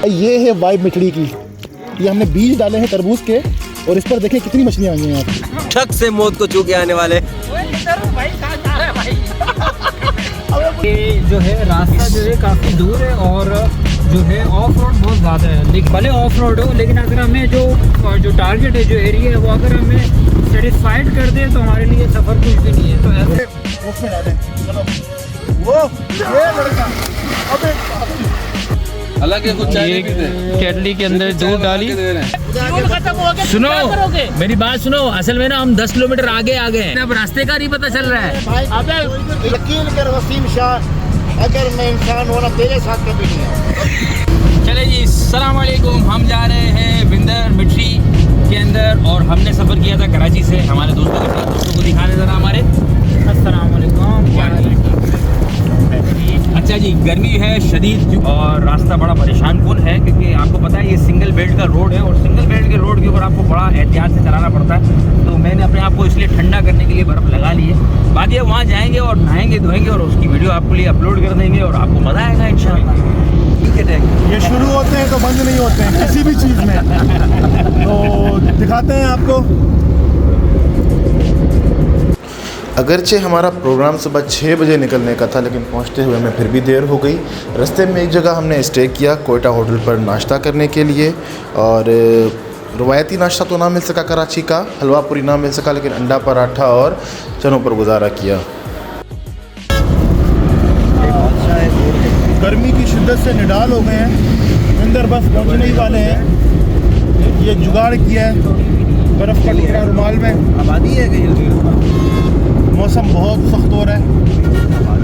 ये है वाइब मिठड़ी की। ये हमने बीज डाले हैं तरबूज के और इस पर देखें कितनी मछलियाँ आई हैं यहाँ। ठग से मौत को छू के आने वाले। ये जो है रास्ता जो है काफ़ी दूर है और जो है ऑफ रोड बहुत ज़्यादा है, लेकिन भले ऑफ रोड हो लेकिन अगर हमें जो टारगेट है, जो एरिया है, वो अगर हमें सेटिस्फाइड कर दे तो हमारे लिए सफ़र कुछ भी नहीं है। तो ऐसे उसमें डालें। वो ये लड़का हालांकि कुछ चाहिए भी थे। केटली के अंदर दूध डाली। सुनो मेरी बात सुनो, असल में ना हम 10 किलोमीटर आगे आ गए हैं, अब रास्ते का नहीं पता चल रहा है। यकीन कर वसीम शाह, अगर मैं इंसान होना तेरे साथ कभी नहीं है। चले जी, अस्सलाम वालेकुम। हम जा रहे हैं विंदर मिट्री के अंदर और हमने सफ़र किया था कराची से हमारे दोस्तों के साथ। दोस्तों को दिखाने ज़रा हमारे। अस्सलाम वालेकुम। अच्छा जी, गर्मी है शदीद और रास्ता बड़ा परेशान कुन है क्योंकि आपको पता है ये सिंगल बेल्ट का रोड है और सिंगल बेल्ट के रोड के ऊपर आपको बड़ा एहतियात से चलाना पड़ता है। तो मैंने अपने आप को इसलिए ठंडा करने के लिए बर्फ़ लगा ली है। बाकी अब वहाँ जाएंगे और नहाएंगे धोएंगे और उसकी वीडियो आपके लिए अपलोड कर देंगे और आपको मज़ा आएगा इंशाल्लाह। ये शुरू होते हैं तो बंद नहीं होते हैं किसी भी चीज़ में। तो दिखाते हैं आपको। अगरचे हमारा प्रोग्राम सुबह 6 बजे निकलने का था, लेकिन पहुंचते हुए हमें फिर भी देर हो गई। रास्ते में एक जगह हमने स्टे किया कोयटा होटल पर नाश्ता करने के लिए और रवायती नाश्ता तो ना मिल सका कराची का, हलवा पूरी ना मिल सका, लेकिन अंडा पराठा और चनों पर गुजारा किया। गर्मी की शिद्दत से निडाल हो गए हैं, अंदर बस पहुँचने ही वाले हैं। ये जुगाड़ किया है बर्फ़ का टुकड़ा रुमाल में। आबादी है कहीं। मौसम बहुत सख्त हो रहा है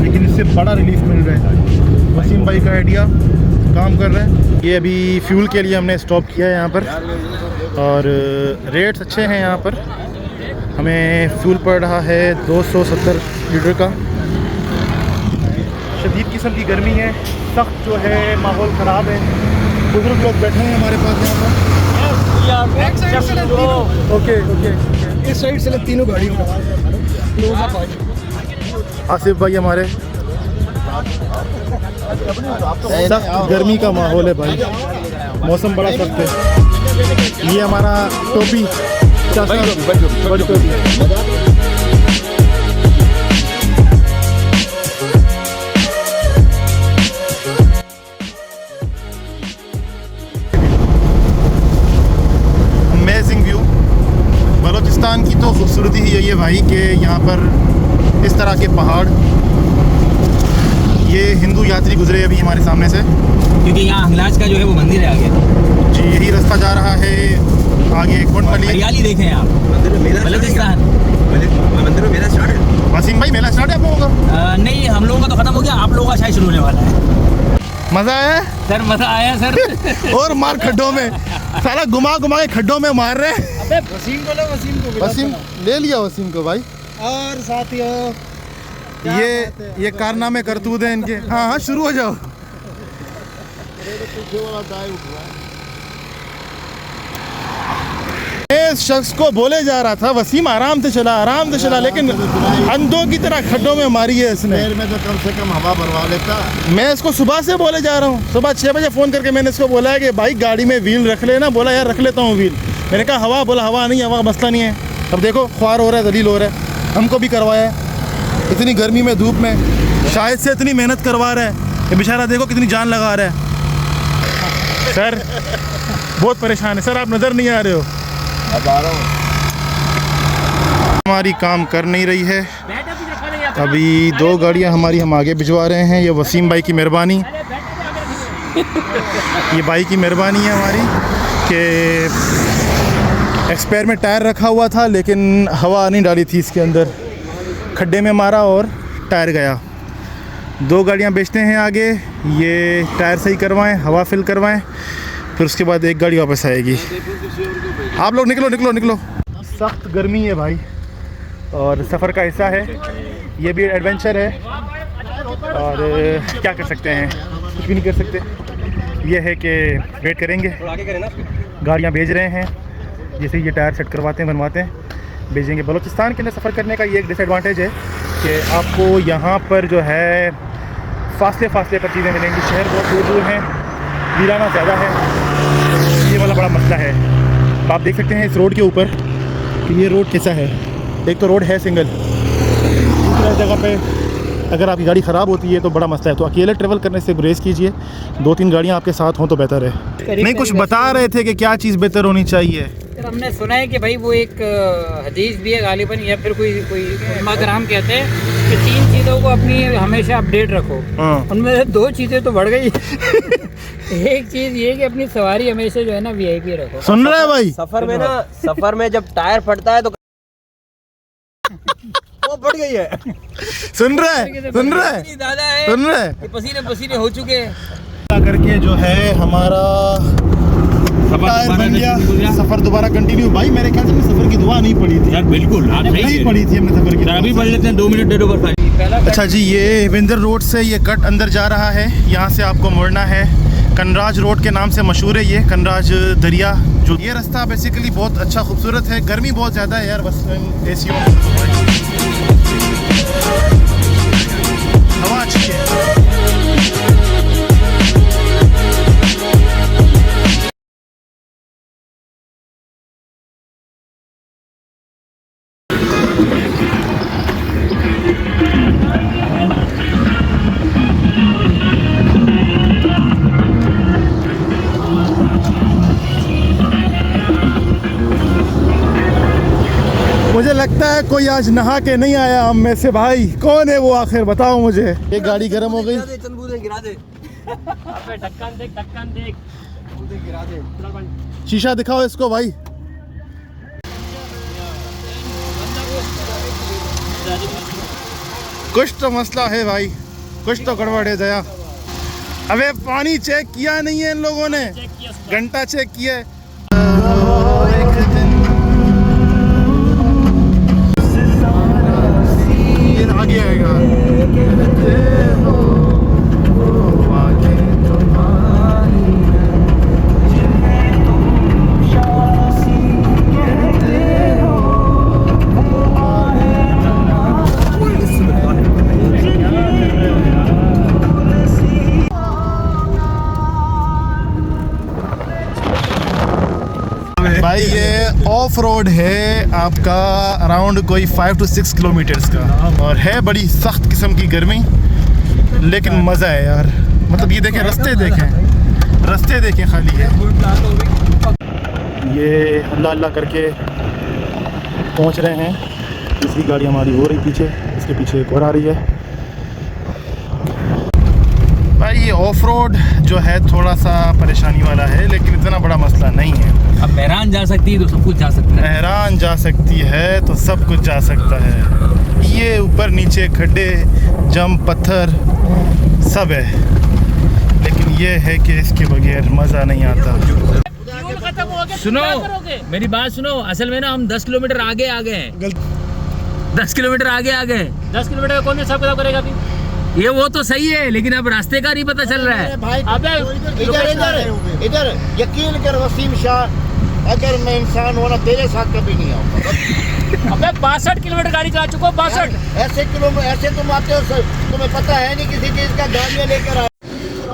लेकिन इससे बड़ा रिलीफ मिल रहा है। वसीम भाई का आइडिया काम कर रहा है। ये अभी फ्यूल के लिए हमने स्टॉप किया है यहाँ पर और रेट्स अच्छे हैं यहाँ पर। हमें फ्यूल पड़ रहा है 270 लीटर का। शदीद किस्म की गर्मी है, सख्त जो है माहौल ख़राब है। बुजुर्ग लोग बैठे हैं हमारे पास यहाँ पर। ओके ओके, इस साइड से तीनों गाड़ियों। आसिफ भाई हमारे। सख्त गर्मी का माहौल है भाई, मौसम बड़ा सख्त है। ये हमारा टोपी बड़ी टोपी। Amazing view. बलूचिस्तान की तो खूबसूरती ही यही है भाई कि यहाँ पर इस तरह के पहाड़। ये हिंदू यात्री गुजरे अभी हमारे सामने से, क्योंकि यहाँ हंगलाज का जो है वो मंदिर है आगे जी। यही रास्ता जा रहा है आगे कोटमली। हरियाली देखें आप। बलूचिस्तान मंदिर में मेला स्टार्ट है। वसीम भाई मेला स्टार्ट है आप लोगों का? नहीं, हम लोगों का तो खत्म हो गया, आप लोगों का शायद शुरू होने वाला है। मज़ा आया सर? मज़ा आया सर। और मार खड्डों में, सारा घुमा घुमा के खड्डों में मार रहे हैं। अबे वसीम को लो, वसीम को वसीम ले लिया वसीम को भाई। और साथियों ये कारनामे करतूत हैं इनके। हाँ हाँ, शुरू हो जाओ। इस शख्स को बोले जा रहा था वसीम आराम से चला, लेकिन अंधों की तरह खड्डों में मारी है इसने। में तो कम से कम हवा भरवा लेता। मैं इसको सुबह से बोले जा रहा हूँ, सुबह 6 बजे फ़ोन करके मैंने इसको बोला है कि भाई गाड़ी में व्हील रख लेना। बोला यार रख लेता हूँ व्हील। मैंने कहा हवा, बोला हवा नहीं, हवा मसला नहीं है। अब देखो ख्वार हो रहा है, दलील हो रहा है। हमको भी करवाया है इतनी गर्मी में धूप में, शायद से इतनी मेहनत करवा रहा है। ये बेचारा देखो कितनी जान लगा रहा है। सर बहुत परेशान है सर, आप नज़र नहीं आ रहे हो। अब आ रहा हूँ। हमारी काम कर नहीं रही है। अभी 2 गाड़ियाँ हमारी हम आगे भिजवा रहे हैं। ये वसीम भाई की मेहरबानी, ये भाई की मेहरबानी है हमारी कि एक्सपायर में टायर रखा हुआ था लेकिन हवा नहीं डाली थी इसके अंदर, खड्डे में मारा और टायर गया। 2 गाड़ियाँ बेचते हैं आगे। ये टायर सही करवाएं, हवा फिल करवाएं, फिर उसके बाद 1 गाड़ी वापस आएगी। आप लोग निकलो। सख्त गर्मी है भाई और सफ़र का हिस्सा है, ये भी एडवेंचर है और क्या कर सकते हैं, कुछ भी नहीं कर सकते। ये है कि वेट करेंगे। गाड़ियाँ भेज रहे हैं, जैसे ये टायर सेट करवाते हैं, बनवाते हैं, भेजेंगे। बलूचिस्तान के अंदर सफ़र करने का ये एक डिसएडवांटेज है कि आपको यहाँ पर जो है फासले फासले पर चीज़ें मिलेंगी। शहर बहुत दूर दूर हैं, वीराना ज़्यादा है, तो ये वाला बड़ा मसला है। आप देख सकते हैं इस रोड के ऊपर कि ये रोड कैसा है। एक तो रोड है सिंगल, दूसरा जगह पे अगर आपकी गाड़ी ख़राब होती है तो बड़ा मसला है। तो अकेले ट्रेवल करने से गुरेज कीजिए, 2-3 गाड़ियाँ आपके साथ हों तो बेहतर है। नहीं, कुछ बता रहे थे कि क्या चीज़ बेहतर होनी चाहिए। सर हमने सुना है कि भाई वो एक हदीस भी है गालिबन, या फिर कोई उलमा-कराम कहते हैं कि 3 चीज़ों को अपनी हमेशा अपडेट रखो। उनमें से 2 चीज़ें तो बढ़ गई। एक चीज़ ये कि अपनी सवारी हमेशा जो है ना VIP रखो। सुन रहे हैं भाई? सफर में जब टायर फटता है तो वो बढ़ गई है। सुन रहे हैं? सुन रहे हैं? दादा है, सुन रहे हैं? ये पसीने पसीने हो चुके हैं। करके जो है हमारा टायर बन गया, सफर दोबारा कंटिन्यू। भाई मेरे ख्याल से सफर की दुआ नहीं पड़ी थी यार, बिल्कुल आप सही नहीं पड़ी थी हमने सफर की अभी दुआ। पढ़ लेते हैं 2 मिनट डेढ़ ओवर। अच्छा जी, ये विंदर रोड से ये कट अंदर जा रहा है, यहाँ से आपको मुड़ना है। कनराज रोड के नाम से मशहूर है ये, कनराज दरिया। जो ये रास्ता बेसिकली बहुत अच्छा खूबसूरत है। गर्मी बहुत ज़्यादा है यार, बस एसी हवा अच्छी है। मुझे लगता है कोई आज नहा के नहीं आया हम में से। भाई कौन है वो आखिर, बताओ मुझे। एक गाड़ी गर्म हो गई। गिरा दे। ढक्कन देख, ढक्कन देख। गिरा दे। शीशा दिखाओ इसको भाई। कुछ तो मसला है भाई, कुछ तो गड़बड़ है दया। अबे पानी चेक किया नहीं है इन लोगों ने, घंटा चेक किया है। आगे आएगा। भाई ये ऑफ रोड है आपका, अराउंड कोई 5 to 6 किलोमीटर्स का, और है बड़ी सख्त किस्म की गर्मी, लेकिन मज़ा है यार। मतलब ये देखें, रास्ते देखें खाली है। ये अल्लाह अल्लाह करके पहुंच रहे हैं। दूसरी गाड़ी हमारी हो रही पीछे, इसके पीछे एक और आ रही है। भाई ये ऑफ रोड जो है थोड़ा सा परेशानी वाला है, लेकिन इतना बड़ा मसला नहीं है। अब मेहरान जा सकती है तो सब कुछ जा सकता है। मेहरान जा सकती है तो सब कुछ जा सकता है। ये ऊपर नीचे खड्डे, जंप, पत्थर सब है, लेकिन ये है कि इसके बगैर मज़ा नहीं आता। सुनो मेरी बात सुनो, असल में ना हम 10 किलोमीटर आगे आ गए हैं। 10 किलोमीटर आगे आ गए। 10 किलोमीटर का कौन हिसाब किताब करेगा अभी? ये वो तो सही है, लेकिन अब रास्ते का नहीं पता चल रहा है। इधर यकीन कर वसीम शाह, अगर मैं इंसान होना तेरे साथ कभी नहीं आऊँगा। अबे 62 किलोमीटर गाड़ी चला चुका, 62। ऐसे किलोमीटर, ऐसे तुम आते हो, तुम्हें पता है नहीं किसी चीज़ का, गाड़ियाँ लेकर आए।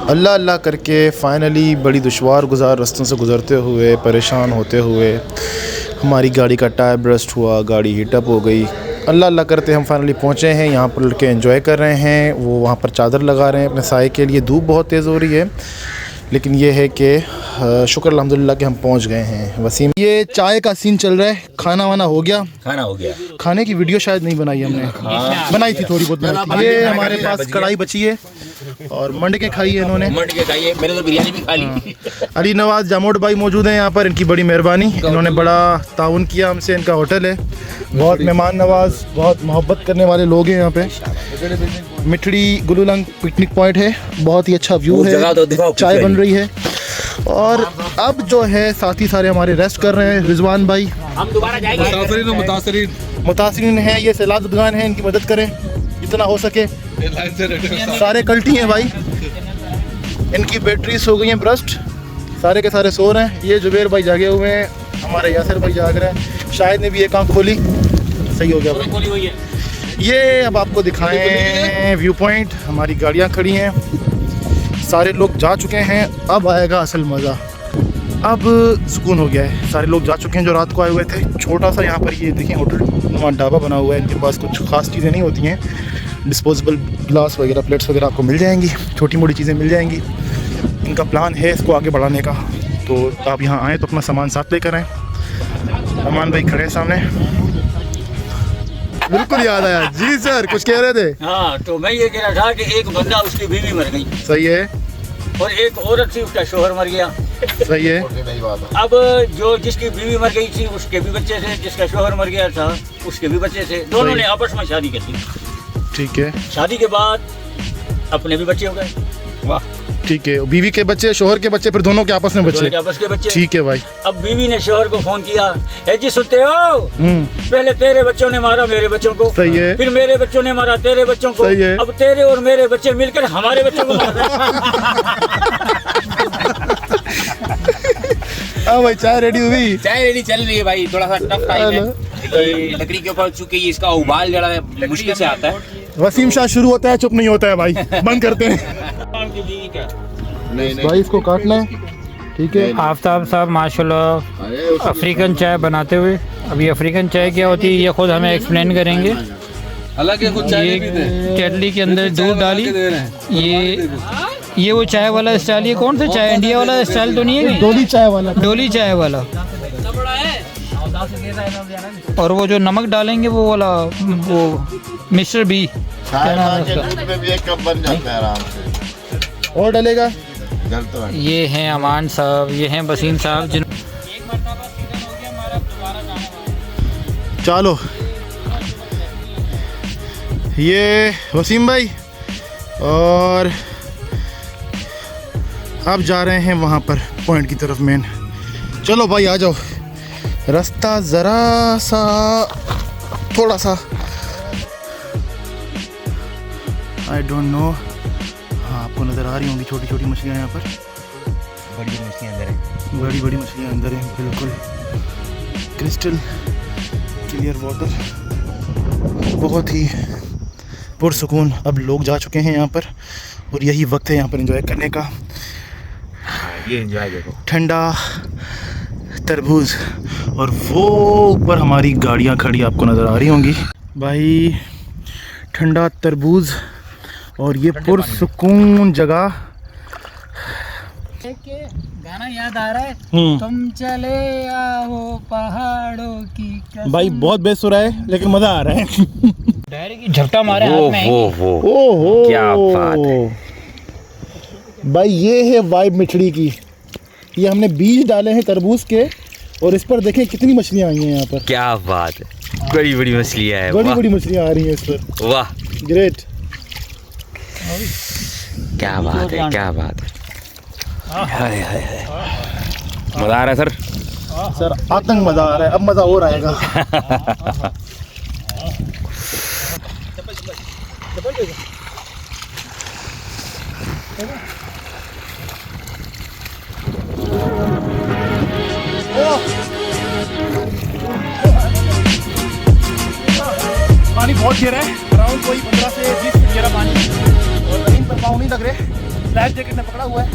अल्लाह अल्लाह करके फ़ाइनली बड़ी दुश्वार गुजार रास्तों से गुज़रते हुए, परेशान होते हुए, हमारी गाड़ी का टायर ब्रस्ट हुआ, गाड़ी हीटअप हो गई। अल्लाह अल्लाह करते हम फाइनली पहुँचे हैं। यहाँ पर लड़के एंजॉय कर रहे हैं, वो वहाँ पर चादर लगा रहे हैं अपने साए के लिए। धूप बहुत तेज़ हो रही है, लेकिन ये है कि शुक्र अल्हम्दुलिल्लाह कि हम पहुँच गए हैं। वसीम, ये चाय का सीन चल रहा है, खाना वाना हो गया? खाना हो गया। खाने की वीडियो शायद नहीं बनाई हमने, बनाई थी थोड़ी बहुत बनाई थी। ये हमारे पास कढ़ाई बची है और मंडके खाई है इन्होंने। मंडके खाइए, मैंने तो बिरयानी भी खा ली। अली नवाज जामोद भाई मौजूद हैं यहाँ पर, इनकी बड़ी मेहरबानी, इन्होंने बड़ा ताउन किया हमसे। इनका होटल है, बहुत मेहमान नवाज, बहुत मोहब्बत करने वाले लोग हैं यहाँ पे। मिठड़ी गुलूलंग पिकनिक पॉइंट है, बहुत ही अच्छा व्यू है, चाय बन रही है। और अब जो है साथी सारे हमारे रेस्ट कर रहे हैं। रिजवान भाई हम दोबारा जाएंगे। मुतासिरीन हैं, ये सैलादगान हैं, इनकी मदद करें जितना हो सके। सारे कल्टी हैं भाई, इनकी बैटरीज हो गई हैं ब्रस्ट, सारे के सारे सो रहे हैं। ये जुबैर भाई जागे हुए हैं, हमारे यासर भाई जाग रहे हैं। शायद ने भी एक आँख खोली, सही हो गया भाई। ये अब आपको दिखाएं व्यू पॉइंट, हमारी गाड़ियाँ खड़ी हैं, सारे लोग जा चुके हैं, अब आएगा असल मज़ा। अब सुकून हो गया है, सारे लोग जा चुके हैं जो रात को आए हुए थे। छोटा सा यहाँ पर ये देखें होटल ढाबा बना हुआ है, इनके पास कुछ ख़ास चीज़ें नहीं होती हैं, डिस्पोजेबल ग्लास वगैरह प्लेट्स वगैरह आपको मिल जाएंगी, छोटी मोटी चीज़ें मिल जाएंगी। इनका प्लान है इसको आगे बढ़ाने का, तो आप यहाँ आएँ तो अपना सामान साथ लेकर आएँ। अमान भाई खड़े हैं सामने। बिल्कुल याद आया जी सर, कुछ कह रहे थे? हाँ, तो मैं ये कह रहा था कि एक बंदा उसकी बीवी मर गई सही है, और एक औरत थी उसका शोहर मर गया। सही है। अब जो जिसकी बीवी मर गई थी उसके भी बच्चे थे, जिसका शोहर मर गया था उसके भी बच्चे थे, दोनों ने आपस में शादी कर ली। ठीक है, शादी के बाद अपने भी बच्चे हो गए। वाह, ठीक है। बीवी के बच्चे, शोहर के बच्चे, फिर दोनों के आपस में दोनों बच्चे। के आपस के बच्चे। ठीक है भाई। अब बीवी ने शोहर को फोन किया, ए जी सुनते हो, पहले तेरे बच्चों ने मारा मेरे बच्चों को, सही है। फिर मेरे बच्चों ने मारा तेरे बच्चों को, सही है। अब तेरे और मेरे बच्चे मिलकर हमारे बच्चों को मार रहे हाँ भाई, चाय रेडी हुई? चाय रेडी चल रही है भाई, थोड़ा सा टफ टाइम है। ये लकड़ी के ऊपर चूंकि इसका उबाल जरा मुश्किल से आता है। वसीम शाह शुरू होता है, चुप नहीं होता है भाई, बंद करते हैं भाई, इसको काटना है। ठीक है। आफ्ताब साहब माशाल्लाह अफ्रीकन चाय बनाते हुए, अभी अफ्रीकन चाय क्या होती है ये खुद हमें एक्सप्लेन करेंगे। हालांकि कुछ चाय ये भी दे, केटली के अंदर दूध डाली, ये वो चाय वाला स्टाइल, ये कौन सा चाय, इंडिया वाला स्टाइल तो नहीं है? डोली चाय वाला। डोली चाय वाला। और वो जो नमक डालेंगे वो वाला, वो मिस्टर बी क्या नाम है उसका? में भी एक कप बन जाता है आराम से। और डलेगा। ये हैं अमान साहब, ये हैं वसीम साहब जिन चलो, ये वसीम भाई, और अब जा रहे हैं वहाँ पर पॉइंट की तरफ मेन। चलो भाई आ जाओ, रास्ता ज़रा सा थोड़ा सा आई डोंट नो, हाँ आपको नज़र आ रही होंगी छोटी छोटी मछलियाँ यहाँ पर, बड़ी मछलियाँ अंदर है, बड़ी बड़ी मछलियाँ अंदर हैं, बिल्कुल क्रिस्टल क्लियर वाटर, बहुत ही पुरसुकून। अब लोग जा चुके हैं यहाँ पर और यही वक्त है यहाँ पर एंजॉय करने का। ये एंजॉय देखो, ठंडा तरबूज, और वो ऊपर हमारी गाड़ियाँ खड़ी आपको नज़र आ रही होंगी भाई, ठंडा तरबूज और ये पुरसुकून जगह। गाना याद आ रहा है, तुम चले आओ पहाड़ों की कसम। भाई बहुत बेस्ट हो रहा है, लेकिन मज़ा आ रहा है। डायरी की झपटा मारे हाथ में। ओहो क्या बात है भाई, ये है वाइब मिठड़ी की। ये हमने बीज डाले हैं तरबूज के, और इस पर देखें कितनी मछलियाँ आई हैं यहाँ पर। क्या बात है, बड़ी बड़ी मछलियाँ हैं, बड़ी बड़ी मछलियाँ आ रही हैं इस पर। वाह, ग्रेट, क्या बात है, क्या बात है। हाय हाय हाय, मजा आ रहा है सर। सर आतंक मज़ा आ रहा है, अब मज़ा और आएगा। पानी बहुत गिरा है, अराउंड कोई 15 से 20 फीट गिरा पानी, और जमीन पर पाँव नहीं लग रहे। लाइफ जैकेट ने पकड़ा हुआ है,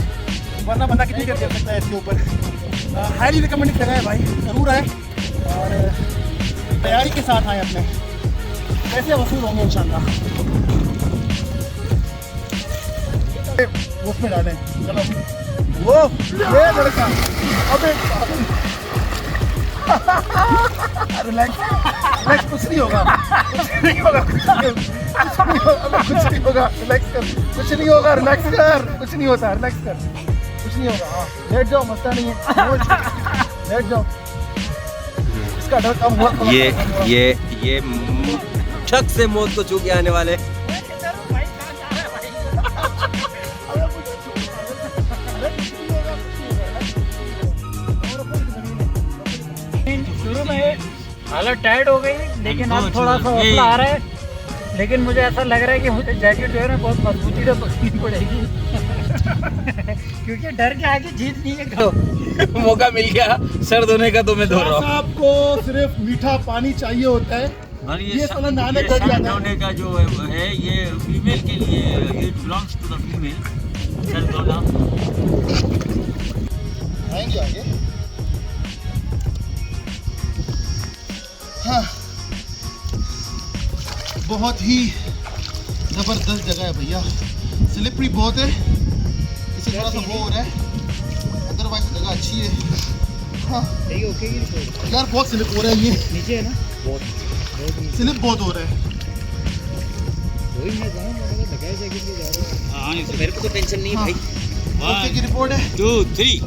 वरना बंदा कितनी कर सकता है इसके ऊपर। हाईली रिकमेंडेड जगह है भाई, ज़रूर आए और तैयारी के साथ आए, अपने पैसे वसूल होंगे इंशाल्लाह। उसमें डालें, चलो वो ये लड़का, अबे रिलैक्स रिलैक्स, कुछ नहीं होगा, कुछ नहीं होगा, कुछ नहीं होगा, रिलैक्स कर, कुछ नहीं होगा, रिलैक्स कर, कुछ नहीं होता, रिलैक्स कर, कुछ नहीं होगा। हाँ लेट जाओ, मसला नहीं है, लेट जाओ, इसका डर कम हुआ। ये ठग से मौत को छू के आने वाले। शुरू में हालत टाइट हो गई, लेकिन अब थोड़ा सा हौसला आ रहा है, लेकिन मुझे ऐसा लग रहा है कि मुझे जैकेट जो है ना बहुत मजबूती से पकड़नी पड़ेगी। क्योंकि डर के आगे जीत नहीं है। मौका मिल गया सर धोने का, तो मैं धो रहा हूँ। आपको सिर्फ मीठा पानी चाहिए होता है, और ये साला नहाने चढ़ सर जाता है। धोने का जो है ये फीमेल के लिए, ये बिलोंग्स टू द फीमेल सर धोना। आएंगे आगे। हाँ, बहुत ही ज़बरदस्त जगह है भैया। स्लिपरी बहुत है, इसे थोड़ा सा वो हो रहा है, अदरवाइज जगह अच्छी है। हाँ यार, बहुत स्लिप हो रहा है, ये नीचे है ना, स्लिप बहुत हो रहा है। वही मैं कहूँ, मैं लगाए जैकेट ले जा रहा हूँ। हाँ तो मेरे को तो टेंशन नहीं है भाई। ओके की रिपोर्ट है। 2 3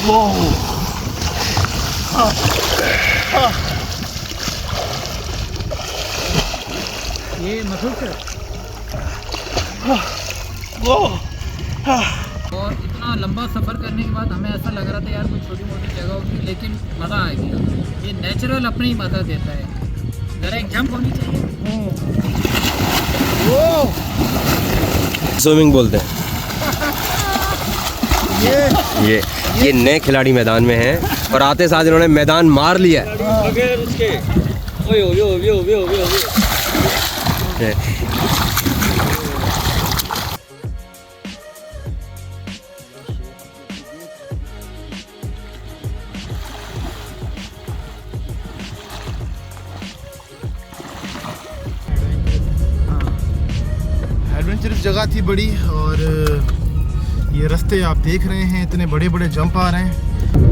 वो हाँ हाँ ये मसूद सर, वो और इतना लंबा सफ़र करने के बाद हमें ऐसा लग रहा था यार कोई छोटी मोटी जगह होगी, लेकिन मज़ा आ गया। ये नेचुरल अपने ही मज़ा देता है, ज़रा एक जंप होनी चाहिए। स्विमिंग बोलते हैं। ये नए खिलाड़ी मैदान में हैं और आते साथ इन्होंने मैदान मार लिया है। बगैर उसके ओयो यो यो यो यो यो। एडवेंचरस जगह थी बड़ी, और ये रास्ते आप देख रहे हैं, इतने बड़े बड़े जंप आ रहे हैं।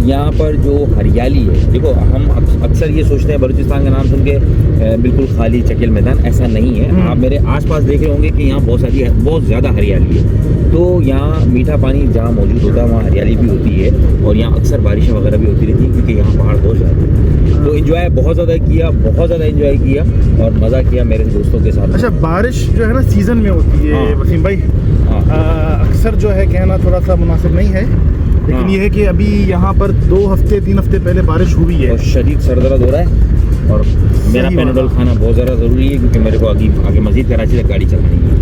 यहाँ पर जो हरियाली है, देखो हम अक्सर ये सोचते हैं बलूचिस्तान का नाम सुन के बिल्कुल खाली चकेल मैदान, ऐसा नहीं है। आप मेरे आसपास देख रहे होंगे कि यहाँ बहुत ज़्यादा हरियाली है। तो यहाँ मीठा पानी जहाँ मौजूद होता है वहाँ हरियाली भी होती है, और यहाँ अक्सर बारिशें वगैरह भी होती रहती हैं क्योंकि यहाँ पहाड़ बहुत ज़्यादा है। तो इन्जॉय बहुत ज़्यादा इन्जॉय किया और मज़ा किया मेरे दोस्तों के साथ। अच्छा, बारिश जो है ना सीज़न में होती है वसीम भाई। अक्सर जो है कहना थोड़ा सा मुनासिब नहीं है, लेकिन ये है कि अभी यहाँ पर 2 हफ्ते 3 हफ्ते पहले बारिश हुई है और शदीद सर दर्द हो रहा है, और मेरा पैनाडोल खाना बहुत ज़्यादा ज़रूरी है क्योंकि मेरे को आगे मज़ीद कराची तक गाड़ी चलानी है।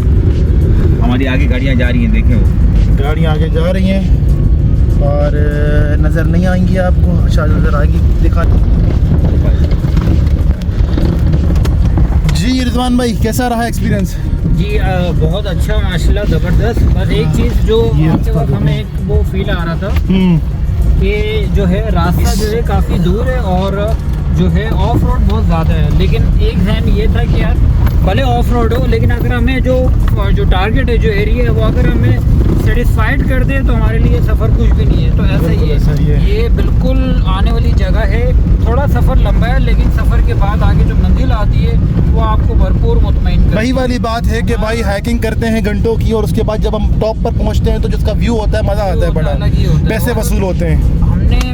हमारी आगे गाड़ियाँ जा रही हैं, देखें वो गाड़ियाँ आगे जा रही हैं और नज़र नहीं आएंगी आपको। अच्छा, नज़र आएगी, दिखा जी। रिजवान भाई, कैसा रहा एक्सपीरियंस? जी बहुत अच्छा, माशाल्लाह ज़बरदस्त। बस एक चीज़ जो आते वक्त हमें एक वो फील आ रहा था कि जो है रास्ता जो है काफ़ी दूर है और जो है ऑफ रोड बहुत ज़्यादा है, लेकिन एक जहन ये था कि यार भले ऑफ रोड हो, लेकिन अगर हमें जो टारगेट है, जो एरिया है, वो अगर हमें सेटिस्फाइड कर दे तो हमारे लिए सफ़र कुछ भी नहीं है। तो ऐसा ही है, ये बिल्कुल आने वाली जगह है। थोड़ा सफ़र लंबा है, लेकिन सफ़र के बाद आगे जो मंजिल आती है वो आपको भरपूर मुतमईन करती है। वही वाली बात है कि भाई हाइकिंग करते हैं घंटों की, और उसके बाद जब हम टॉप पर पहुंचते हैं तो जिसका व्यू होता है, मज़ा आता है, बड़ा अलग ही होता है। पैसे वसूल होते हैं।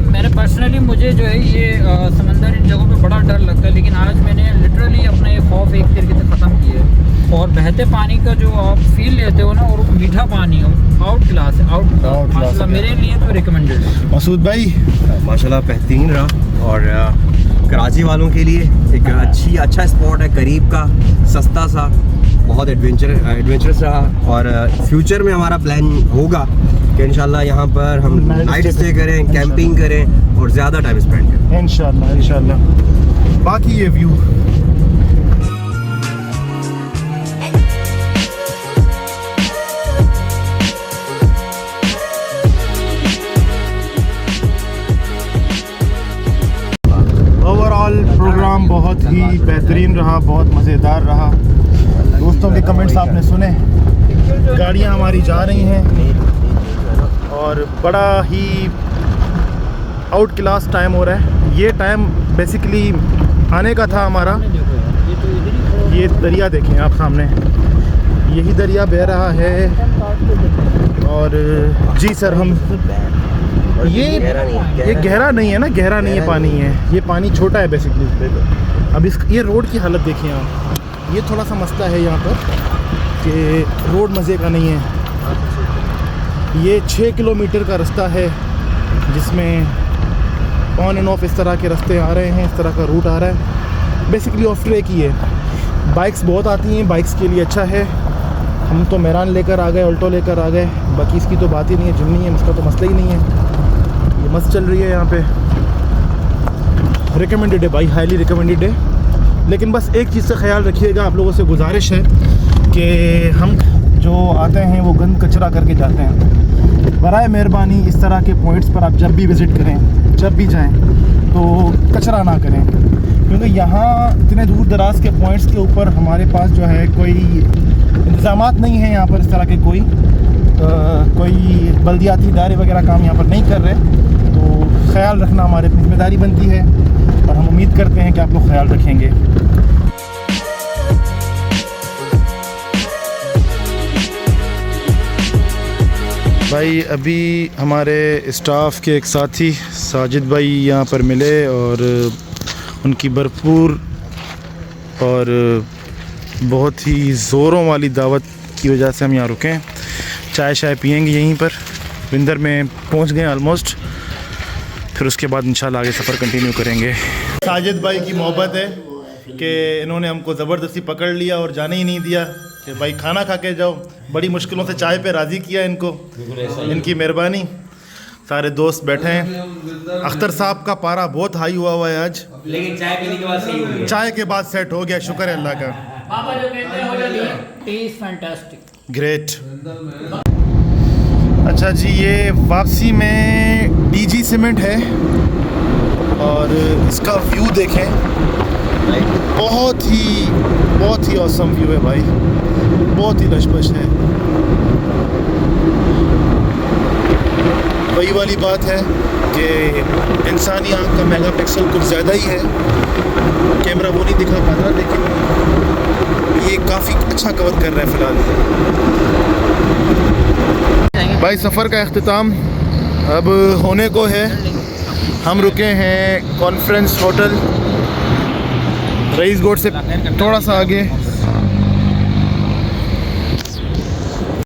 मैंने पर्सनली, मुझे जो है ये समंदर इन जगहों पे बड़ा डर लगता है, लेकिन आज मैंने लिटरली अपना ये खौफ एक तरीके से ख़त्म किया है। और बहते पानी का जो आप फील लेते हो ना, और मीठा पानी हो, आउट क्लास है, आउट क्लास मेरे लिए तो रिकमेंडेड है। मसूद भाई, माशाल्लाह बेहतरीन रहा, और कराची वालों के लिए एक अच्छा स्पॉट है, करीब का, सस्ता सा, बहुत एडवेंचरस रहा। और फ्यूचर में हमारा प्लान होगा कि इंशाल्लाह यहाँ पर हम नाइट स्टे करें, कैंपिंग करें और ज़्यादा टाइम स्पेंड करें इंशाल्लाह। बाकी ये व्यू प्रोग्राम बहुत ही बेहतरीन रहा, बहुत मज़ेदार रहा। दोस्तों के कमेंट्स आपने सुने, गाड़ियाँ हमारी जा रही हैं और बड़ा ही आउट क्लास टाइम हो रहा है। ये टाइम बेसिकली आने का था हमारा। ये दरिया देखें आप सामने, यही दरिया बह रहा है। और जी सर, हम ये गहरा नहीं है ना, गहरा नहीं है पानी है, ये पानी छोटा है बेसिकली। अब ये रोड की हालत देखिए आप, ये थोड़ा सा मसला है यहाँ पर कि रोड मज़े का नहीं है। ये 6 किलोमीटर का रास्ता है जिसमें ऑन एंड ऑफ इस तरह के रास्ते आ रहे हैं, इस तरह का रूट आ रहा है। बेसिकली ऑफ ट्रैक ही है। बाइक्स बहुत आती हैं, बाइक्स के लिए अच्छा है। हम तो मेरान लेकर आ गए, ऑल्टो लेकर आ गए, बाकी इसकी तो बात ही नहीं है, जिमनी है, इसका तो मसला ही नहीं है। ये मस्त चल रही है यहाँ पे। रिकमेंडेड है भाई, हाईली रिकमेंडेड है। लेकिन बस एक चीज़ का ख्याल रखिएगा, आप लोगों से गुजारिश है कि हम जो आते हैं वो गंद कचरा करके जाते हैं। बराए मेहरबानी इस तरह के पॉइंट्स पर आप जब भी विज़िट करें, जब भी जाएं, तो कचरा ना करें, क्योंकि यहाँ इतने दूर दराज के पॉइंट्स के ऊपर हमारे पास जो है कोई इंतज़ामात नहीं है। यहाँ पर इस तरह के कोई बल्दियाती इदारे वगैरह काम यहाँ पर नहीं कर रहे, तो ख्याल रखना हमारी अपनी जिम्मेदारी बनती है और हम उम्मीद करते हैं कि आप लोग ख्याल रखेंगे। भाई अभी हमारे स्टाफ के एक साथी साजिद भाई यहाँ पर मिले और उनकी भरपूर और बहुत ही ज़ोरों वाली दावत की वजह से हम यहाँ रुके हैं। चाय शाय पियेंगे यहीं पर, विंदर में पहुँच गए ऑलमोस्ट, फिर उसके बाद इंशाल्लाह आगे सफ़र कंटिन्यू करेंगे। साजिद भाई की मोहब्बत है कि इन्होंने हमको ज़बरदस्ती पकड़ लिया और जाने ही नहीं दिया कि भाई खाना खा के जाओ। बड़ी मुश्किलों से चाय पे राज़ी किया इनको, इनकी मेहरबानी। सारे दोस्त बैठे हैं। अख्तर साहब का पारा बहुत हाई हुआ है आज, लेकिन चाय पीने के बाद सही हो गया। चाय के बाद सेट हो गया, शुक्र है अल्लाह का। पापा जो कहते हैं टी इज फैंटास्टिक, ग्रेट। अच्छा जी, ये वापसी में डीजी सीमेंट है और इसका व्यू देखें, बहुत ही ऑसम व्यू है भाई, बहुत ही लशपश है। वही वाली बात है कि इंसानी आँख का मेगापिक्सल कुछ ज़्यादा ही है, कैमरा वो नहीं दिखा पा रहा, लेकिन ये काफ़ी अच्छा कवर कर रहा है फ़िलहाल। भाई सफ़र का अख्तिताम अब होने को है। हम रुके हैं कॉन्फ्रेंस होटल रईस गोड से थोड़ा सा आगे।